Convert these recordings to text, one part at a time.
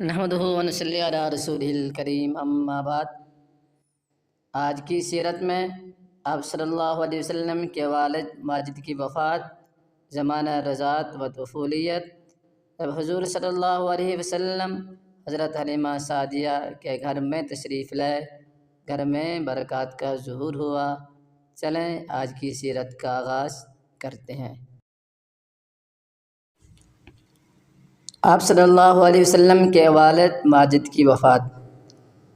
نحمدہ ونصلی علی رسولہ الکریم، اما بعد۔ آج کی سیرت میں آپ صلی اللہ علیہ وسلم کے والد ماجد کی وفات، زمانہ رضاعت و طفولیت، جب حضور صلی اللہ علیہ وسلم حضرت حلیمہ سعدیہ کے گھر میں تشریف لائے، گھر میں برکات کا ظہور ہوا۔ چلیں آج کی سیرت کا آغاز کرتے ہیں۔ آپ صلی اللہ علیہ وسلم کے والد ماجد کی وفات۔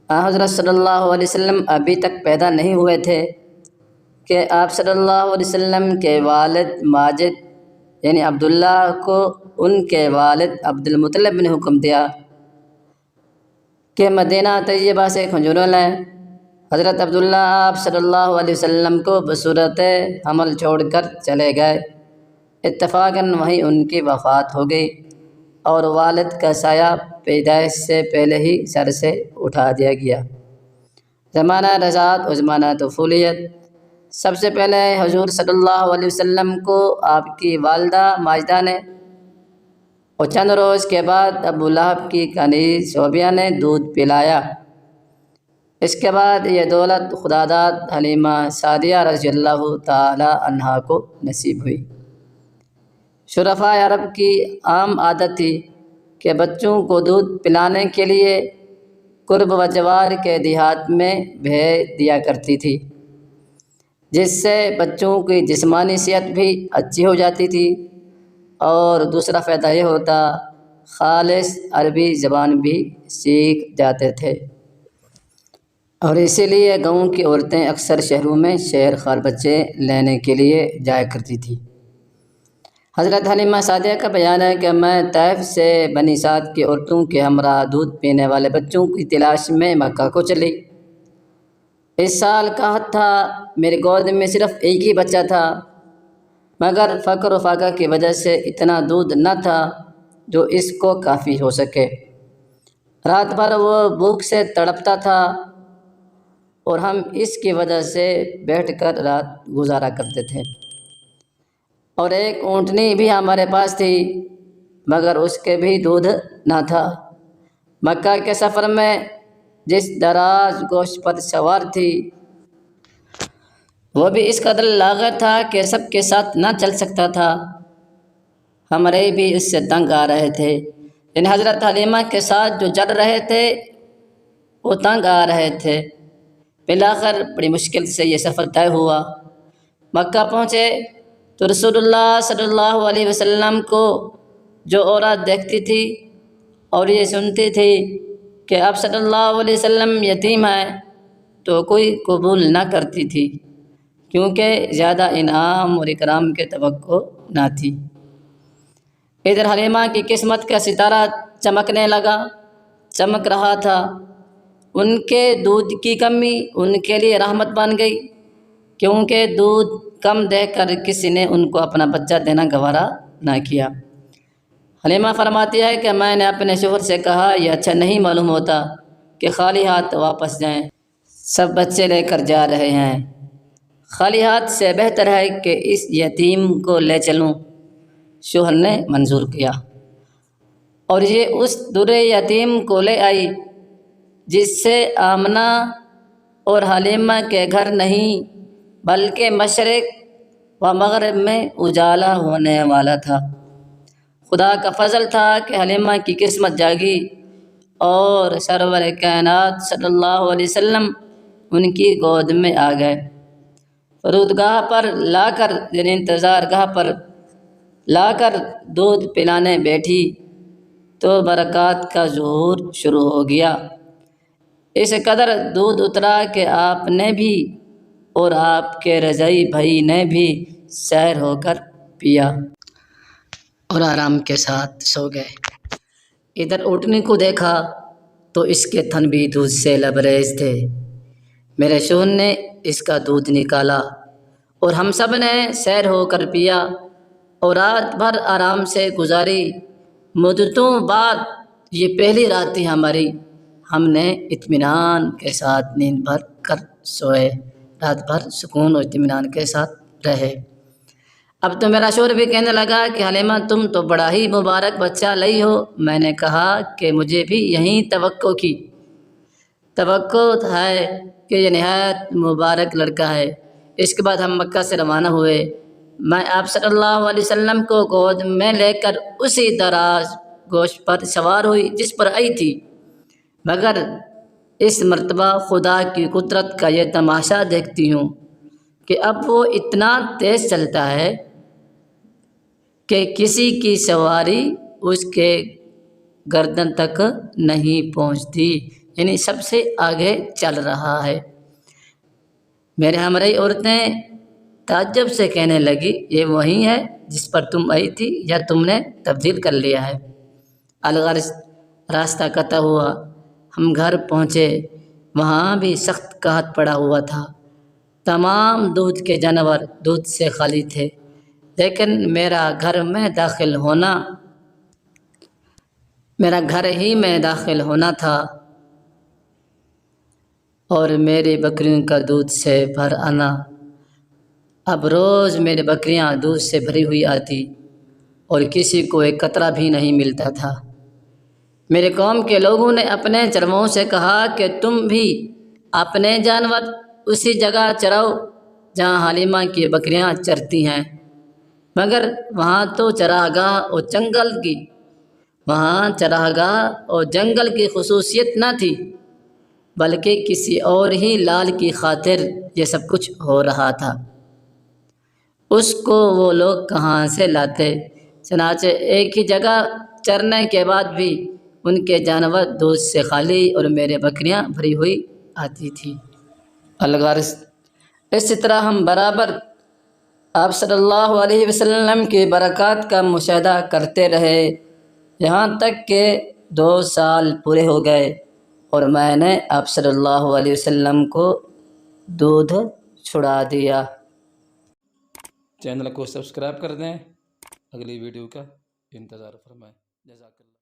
حضرت صلی اللہ علیہ وسلم ابھی تک پیدا نہیں ہوئے تھے کہ آپ صلی اللہ علیہ وسلم کے والد ماجد یعنی عبداللہ کو ان کے والد عبد المطلب نے حکم دیا کہ مدینہ طیبہ سے کھجوریں لائیں۔ حضرت عبداللہ آپ صلی اللہ علیہ وسلم کو بصورت حمل چھوڑ کر چلے گئے۔ اتفاقاً وہیں ان کی وفات ہو گئی اور والد کا سایہ پیدائش سے پہلے ہی سر سے اٹھا دیا گیا۔ زمانہ رضاعت و زمانہ طفولیت۔ سب سے پہلے حضور صلی اللہ علیہ وسلم کو آپ کی والدہ ماجدہ نے اور چند روز کے بعد ابو لہب کی کنیز شعبیہ نے دودھ پلایا۔ اس کے بعد یہ دولت خداداد حلیمہ سعدیہ رضی اللہ تعالی عنہا کو نصیب ہوئی۔ شرفاء عرب کی عام عادت تھی کہ بچوں کو دودھ پلانے کے لیے قرب و جوار کے دیہات میں بھیج دیا کرتی تھی، جس سے بچوں کی جسمانی صحت بھی اچھی ہو جاتی تھی اور دوسرا فائدہ یہ ہوتا خالص عربی زبان بھی سیکھ جاتے تھے، اور اسی لیے گاؤں کی عورتیں اکثر شہروں میں شیر خوار بچے لینے کے لیے جایا کرتی تھی۔ حضرت حلیمہ سعدیہ کا بیان ہے کہ میں طائف سے بنی سعد کی عورتوں کے ہمراہ دودھ پینے والے بچوں کی تلاش میں مکہ کو چلی۔ اس سال کا حد تھا، میری گود میں صرف ایک ہی بچہ تھا، مگر فقر و فاقہ کی وجہ سے اتنا دودھ نہ تھا جو اس کو کافی ہو سکے۔ رات بھر وہ بھوک سے تڑپتا تھا اور ہم اس کی وجہ سے بیٹھ کر رات گزارا کرتے تھے، اور ایک اونٹنی بھی ہمارے پاس تھی مگر اس کے بھی دودھ نہ تھا۔ مکہ کے سفر میں جس دراز گوشت پر سوار تھی وہ بھی اس قدر لاغر تھا کہ سب کے ساتھ نہ چل سکتا تھا۔ ہمارے بھی اس سے تنگ آ رہے تھے، یعنی حضرت حلیمہ کے ساتھ جو چل رہے تھے وہ تنگ آ رہے تھے۔ بالآخر بڑی مشکل سے یہ سفر طے ہوا۔ مکہ پہنچے تو رسول اللہ صلی اللہ علیہ وسلم کو جو عورت دیکھتی تھی اور یہ سنتی تھی کہ آپ صلی اللہ علیہ وسلم یتیم ہیں تو کوئی قبول نہ کرتی تھی، کیونکہ زیادہ انعام اور اکرام کے توقع نہ تھی۔ ادھر حلیمہ کی قسمت کا ستارہ چمکنے لگا، چمک رہا تھا۔ ان کے دودھ کی کمی ان کے لیے رحمت بن گئی، کیونکہ دودھ کم دے کر کسی نے ان کو اپنا بچہ دینا گوارا نہ کیا۔ حلیمہ فرماتی ہے کہ میں نے اپنے شوہر سے کہا یہ اچھا نہیں معلوم ہوتا کہ خالی ہاتھ واپس جائیں، سب بچے لے کر جا رہے ہیں، خالی ہاتھ سے بہتر ہے کہ اس یتیم کو لے چلوں۔ شوہر نے منظور کیا اور یہ اس درے یتیم کو لے آئی جس سے آمنہ اور حلیمہ کے گھر نہیں بلکہ مشرق و مغرب میں اجالا ہونے والا تھا۔ خدا کا فضل تھا کہ حلیمہ کی قسمت جاگی اور سرور کائنات صلی اللہ علیہ وسلم ان کی گود میں آ گئے۔ فرودگاہ پر لا کر یعنی انتظار گاہ پر لا کر دودھ پلانے بیٹھی تو برکات کا ظہور شروع ہو گیا۔ اس قدر دودھ اترا کہ آپ نے بھی اور آپ کے رضائی بھائی نے بھی سیر ہو کر پیا اور آرام کے ساتھ سو گئے۔ ادھر اونٹنی کو دیکھا تو اس کے تھن بھی دودھ سے لبریز تھے۔ میرے شوہر نے اس کا دودھ نکالا اور ہم سب نے سیر ہو کر پیا اور رات بھر آرام سے گزاری۔ مدتوں بعد یہ پہلی رات تھی ہماری، ہم نے اطمینان کے ساتھ نیند بھر کر سوئے، رات بھر سکون اور اطمینان کے ساتھ رہے۔ اب تو میرا شوہر بھی کہنے لگا کہ حلیمہ تم تو بڑا ہی مبارک بچہ لئی ہو۔ میں نے کہا کہ مجھے بھی یہی توقع ہے کہ یہ نہایت مبارک لڑکا ہے۔ اس کے بعد ہم مکہ سے روانہ ہوئے۔ میں آپ صلی اللہ علیہ وسلم کو گود میں لے کر اسی دراز گوشت پر سوار ہوئی جس پر آئی تھی، مگر اس مرتبہ خدا کی قدرت کا یہ تماشا دیکھتی ہوں کہ اب وہ اتنا تیز چلتا ہے کہ کسی کی سواری اس کے گردن تک نہیں پہنچتی، یعنی سب سے آگے چل رہا ہے۔ میرے ہمراہی عورتیں تعجب سے کہنے لگی یہ وہی ہے جس پر تم آئی تھی یا تم نے تبدیل کر لیا ہے؟ الغرض راستہ قطع ہوا، ہم گھر پہنچے، وہاں بھی سخت قحط پڑا ہوا تھا، تمام دودھ کے جانور دودھ سے خالی تھے، لیکن میرا گھر ہی میں داخل ہونا تھا اور میری بکریوں کا دودھ سے بھر آنا۔ اب روز میری بکریاں دودھ سے بھری ہوئی آتی اور کسی کو ایک قطرہ بھی نہیں ملتا تھا۔ میرے قوم کے لوگوں نے اپنے چرواہوں سے کہا کہ تم بھی اپنے جانور اسی جگہ چراؤ جہاں حلیمہ کی بکریاں چرتی ہیں، مگر وہاں چراگاہ اور جنگل کی خصوصیت نہ تھی، بلکہ کسی اور ہی لال کی خاطر یہ سب کچھ ہو رہا تھا۔ اس کو وہ لوگ کہاں سے لاتے؟ چنانچہ ایک ہی جگہ چرنے کے بعد بھی ان کے جانور دودھ سے خالی اور میرے بکریاں بھری ہوئی آتی تھی۔ الغرض اسی طرح ہم برابر آپ صلی اللہ علیہ وسلم کی برکات کا مشاہدہ کرتے رہے، یہاں تک کہ 2 سال پورے ہو گئے اور میں نے آپ صلی اللہ علیہ وسلم کو دودھ چھڑا دیا۔ چینل کو سبسکرائب کر دیں، اگلی ویڈیو کا انتظار فرمائیں۔ جزاک اللہ۔